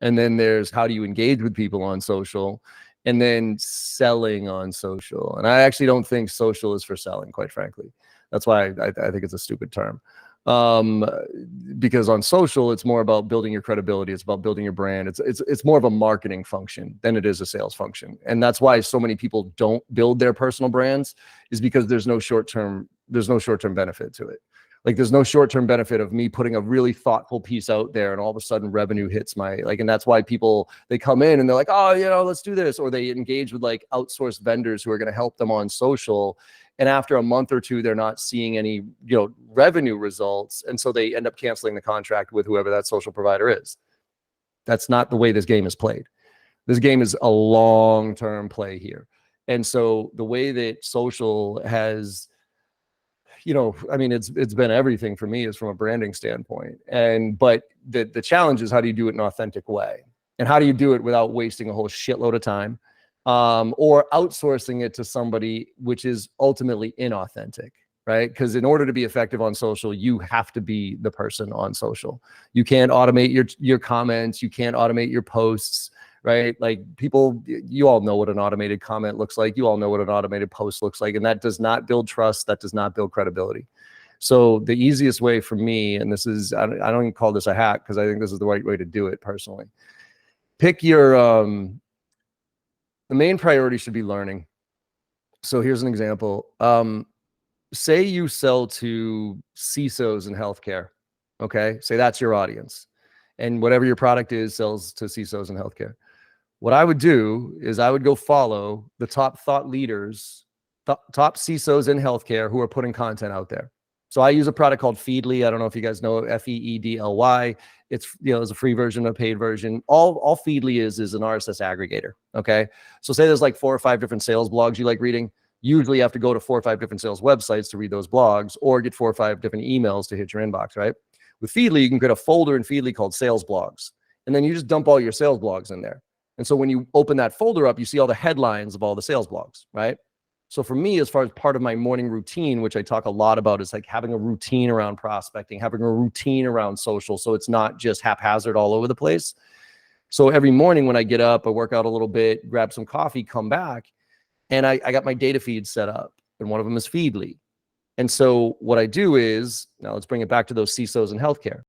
And then there's how do you engage with people on social, and then selling on social. And I actually don't think social is for selling, quite frankly. That's why I think it's a stupid term. Because on social, it's more about building your credibility. It's about building your brand. It's more of a marketing function than it is a sales function. And that's why so many people don't build their personal brands, is because there's no short-term benefit to it. Like there's no short-term benefit of me putting a really thoughtful piece out there and all of a sudden revenue hits my, like, and that's why people, they come in and they're like, oh, let's do this. Or they engage with like outsourced vendors who are going to help them on social. And after a month or two, they're not seeing any, revenue results. And so they end up canceling the contract with whoever that social provider is. That's not the way this game is played. This game is a long-term play here. And so the way that social has, it's been everything for me is from a branding standpoint. But the challenge is, how do you do it in an authentic way? And how do you do it without wasting a whole shitload of time? Or outsourcing it to somebody, which is ultimately inauthentic, right? Because in order to be effective on social, you have to be the person on social. You can't automate your comments. You can't automate your posts, right? Like people, you all know what an automated comment looks like. You all know what an automated post looks like. And that does not build trust. That does not build credibility. So the easiest way for me, and this is, I don't even call this a hack, because I think this is the right way to do it personally. Pick your, the main priority should be learning. So here's an example. Say you sell to CISOs in healthcare. Okay. Say that's your audience, and whatever your product is sells to CISOs in healthcare. What I would do is I would go follow the top thought leaders, top CISOs in healthcare who are putting content out there. So I use a product called Feedly. I don't know if you guys know Feedly. It's, there's a free version, a paid version. All Feedly is an RSS aggregator. Okay. So say there's like 4 or 5 different sales blogs you like reading. Usually you have to go to 4 or 5 different sales websites to read those blogs, or get 4 or 5 different emails to hit your inbox, right? With Feedly, you can create a folder in Feedly called sales blogs. And then you just dump all your sales blogs in there. And so when you open that folder up, you see all the headlines of all the sales blogs, right? So for me, as far as part of my morning routine, which I talk a lot about, is like having a routine around prospecting, having a routine around social. So it's not just haphazard all over the place. So every morning when I get up, I work out a little bit, grab some coffee, come back, and I got my data feed set up. And one of them is Feedly. And so what I do is, now let's bring it back to those CISOs in healthcare.